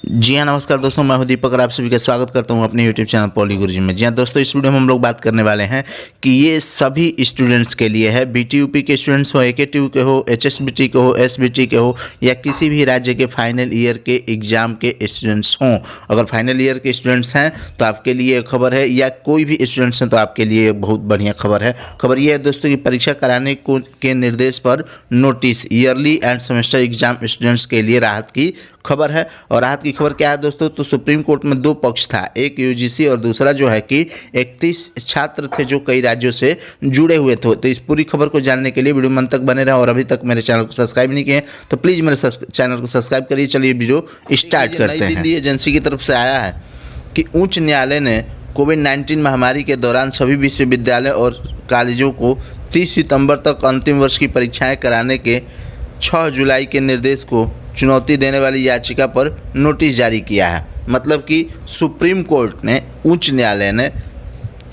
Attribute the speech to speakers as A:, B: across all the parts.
A: जी हाँ, नमस्कार दोस्तों, मैं हूं दीपक और आप सभी का स्वागत करता हूं अपने यूट्यूब चैनल पॉली गुरुजी में। जी हाँ दोस्तों, इस वीडियो में हम लोग बात करने वाले हैं कि ये सभी स्टूडेंट्स के लिए है। बीटीयूपी के स्टूडेंट्स हो, एकेटीयू के हो, एचएसबीटी के हो, एसबीटी के हो या किसी भी राज्य के फाइनल ईयर के एग्जाम के स्टूडेंट्स हों। अगर फाइनल ईयर के स्टूडेंट्स हैं तो आपके लिए खबर है, या कोई भी स्टूडेंट्स हैं तो आपके लिए बहुत बढ़िया खबर है। खबर ये है दोस्तों कि परीक्षा कराने के निर्देश पर notice, yearly end semester exam students के लिए राहत की खबर है। और राहत की खबर क्या है दोस्तों, तो सुप्रीम कोर्ट में दो पक्ष था, एक यूजीसी और दूसरा जो है कि 31 छात्र थे जो कई राज्यों से जुड़े हुए थे। तो इस पूरी खबर को जानने के लिए वीडियो में अंत तक बने रहे और अभी तक मेरे चैनल को सब्सक्राइब नहीं किए तो प्लीज़ मेरे चैनल को सब्सक्राइब करिए। चलिए वीडियो स्टार्ट करते हैं। नई दिल्ली एजेंसी की तरफ से आया है कि उच्च न्यायालय ने कोविड-19 महामारी के दौरान सभी विश्वविद्यालय और कॉलेजों को 30 सितंबर तक अंतिम वर्ष की परीक्षाएं कराने के 6 जुलाई के निर्देश को चुनौती देने वाली याचिका पर नोटिस जारी किया है। मतलब कि सुप्रीम कोर्ट ने, उच्च न्यायालय ने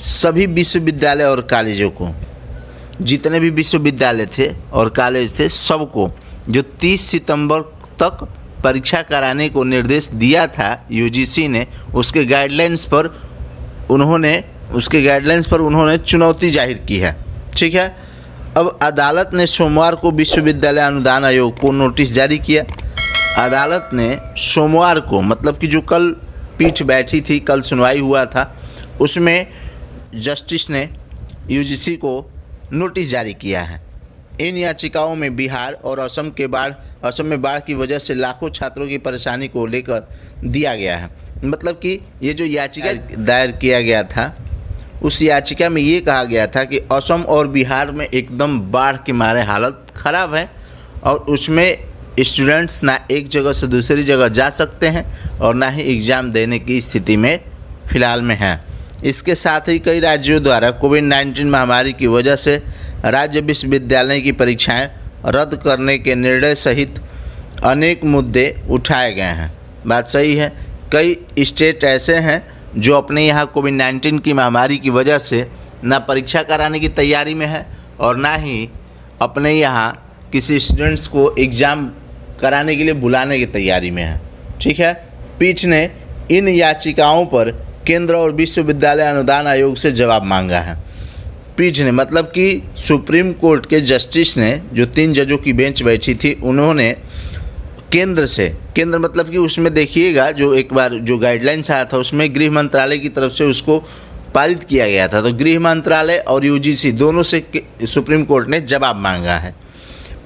A: सभी विश्वविद्यालय और कॉलेजों को, जितने भी विश्वविद्यालय थे और कॉलेज थे, सबको जो 30 सितंबर तक परीक्षा कराने को निर्देश दिया था यूजीसी ने, उसके गाइडलाइंस पर उन्होंने चुनौती जाहिर की है। ठीक है। अब अदालत ने सोमवार को विश्वविद्यालय अनुदान आयोग को नोटिस जारी किया। अदालत ने सोमवार को, मतलब कि जो कल पीठ बैठी थी, कल सुनवाई हुआ था, उसमें जस्टिस ने यूजीसी को नोटिस जारी किया है। इन याचिकाओं में बिहार और असम में बाढ़ की वजह से लाखों छात्रों की परेशानी को लेकर दिया गया है। मतलब कि ये जो याचिका दायर किया गया था, उस याचिका में ये कहा गया था कि असम और बिहार में एकदम बाढ़ के मारे हालत ख़राब है और उसमें स्टूडेंट्स ना एक जगह से दूसरी जगह जा सकते हैं और ना ही एग्ज़ाम देने की स्थिति में फ़िलहाल में हैं। इसके साथ ही कई राज्यों द्वारा कोविड-19 महामारी की वजह से राज्य विश्वविद्यालय की परीक्षाएं रद्द करने के निर्णय सहित अनेक मुद्दे उठाए गए हैं। बात सही है, कई स्टेट ऐसे हैं जो अपने यहाँ कोविड-19 की महामारी की वजह से ना परीक्षा कराने की तैयारी में है और ना ही अपने यहाँ किसी स्टूडेंट्स को एग्ज़ाम कराने के लिए बुलाने की तैयारी में है। ठीक है। पीठ ने इन याचिकाओं पर केंद्र और विश्वविद्यालय अनुदान आयोग से जवाब मांगा है। पीठ ने, मतलब कि सुप्रीम कोर्ट के जस्टिस ने, जो 3 जजों की बेंच बैठी थी, उन्होंने केंद्र मतलब कि उसमें देखिएगा, जो एक बार जो गाइडलाइंस आया था उसमें गृह मंत्रालय की तरफ से उसको पारित किया गया था। तो गृह मंत्रालय और यूजीसी दोनों से सुप्रीम कोर्ट ने जवाब मांगा है।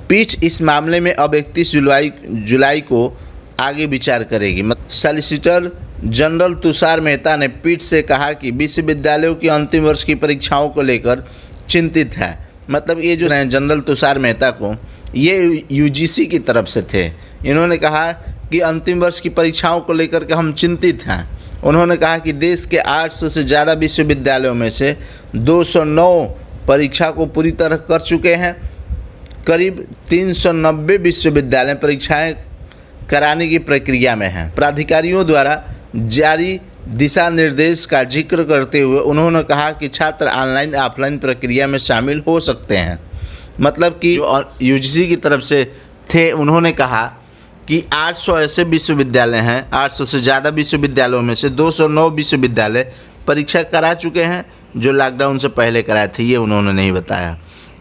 A: पीठ इस मामले में अब 31 जुलाई को आगे विचार करेगी। सॉलिसिटर जनरल तुषार मेहता ने पीठ से कहा कि विश्वविद्यालयों की अंतिम वर्ष की परीक्षाओं को लेकर चिंतित है। मतलब ये जो जनरल तुषार मेहता को, ये यूजीसी की तरफ से थे। इन्होंने कहा कि अंतिम वर्ष की परीक्षाओं को लेकर के हम चिंतित हैं। उन्होंने कहा कि देश के 800 से ज़्यादा विश्वविद्यालयों में से 209 परीक्षा को पूरी तरह कर चुके हैं। करीब 390 विश्वविद्यालय परीक्षाएं कराने की प्रक्रिया में हैं। प्राधिकारियों द्वारा जारी दिशा निर्देश का जिक्र करते हुए उन्होंने कहा कि छात्र ऑनलाइन ऑफलाइन प्रक्रिया में शामिल हो सकते हैं। मतलब कि जो यूजीसी की तरफ से थे, उन्होंने कहा कि 800 ऐसे विश्वविद्यालय हैं, 800 से ज़्यादा विश्वविद्यालयों में से 209 विश्वविद्यालय परीक्षा करा चुके हैं जो लॉकडाउन से पहले कराए थे, ये उन्होंने नहीं बताया।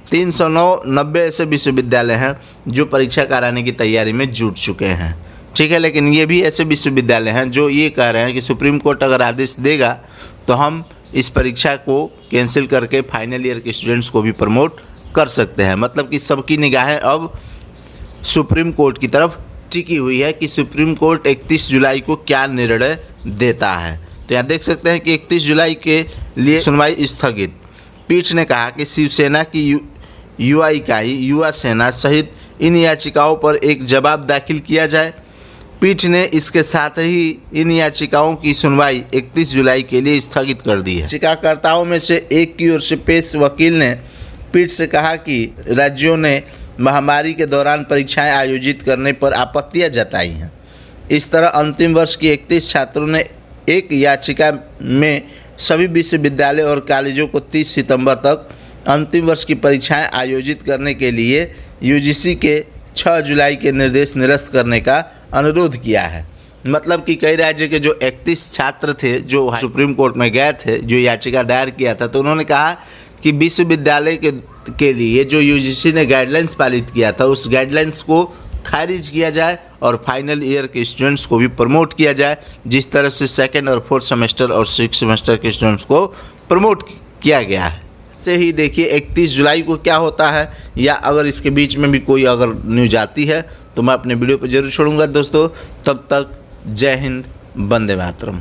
A: 390 ऐसे विश्वविद्यालय हैं जो परीक्षा कराने की तैयारी में जुट चुके हैं। ठीक है। लेकिन ये भी ऐसे विश्वविद्यालय हैं जो ये कह रहे हैं कि सुप्रीम कोर्ट अगर आदेश देगा तो हम इस परीक्षा को कैंसिल करके फाइनल ईयर के स्टूडेंट्स को भी प्रमोट कर सकते हैं। मतलब कि सबकी निगाहें अब सुप्रीम कोर्ट की तरफ टिकी हुई है कि सुप्रीम कोर्ट 31 जुलाई को क्या निर्णय देता है। तो यहाँ देख सकते हैं कि 31 जुलाई के लिए सुनवाई स्थगित। पीठ ने कहा कि शिवसेना की युवा इकाई, युवा सेना सहित इन याचिकाओं पर एक जवाब दाखिल किया जाए। पीठ ने इसके साथ ही इन याचिकाओं की सुनवाई 31 जुलाई के लिए स्थगित कर दी है। याचिकाकर्ताओं में से एक की ओर से पेश वकील ने पीठ से कहा कि राज्यों ने महामारी के दौरान परीक्षाएं आयोजित करने पर आपत्तियां जताई हैं। इस तरह अंतिम वर्ष की 31 छात्रों ने एक याचिका में सभी विश्वविद्यालय और कॉलेजों को 30 सितंबर तक अंतिम वर्ष की परीक्षाएं आयोजित करने के लिए यूजीसी के 6 जुलाई के निर्देश निरस्त करने का अनुरोध किया है। मतलब कि कई राज्य के जो 31 छात्र थे जो सुप्रीम कोर्ट में गए थे, जो याचिका दायर किया था, तो उन्होंने कहा कि विश्वविद्यालय के लिए जो यूजीसी ने गाइडलाइंस पारित किया था उस गाइडलाइंस को खारिज किया जाए और फाइनल ईयर के स्टूडेंट्स को भी प्रमोट किया जाए, जिस तरह से सेकेंड और फोर्थ सेमेस्टर और सिक्स सेमेस्टर के स्टूडेंट्स को प्रमोट किया गया है। से ही देखिए 31 जुलाई को क्या होता है, या अगर इसके बीच में भी कोई अगर न्यूज आती है तो मैं अपने वीडियो पर जरूर छोड़ूंगा दोस्तों। तब तक जय हिंद, वंदे मातरम।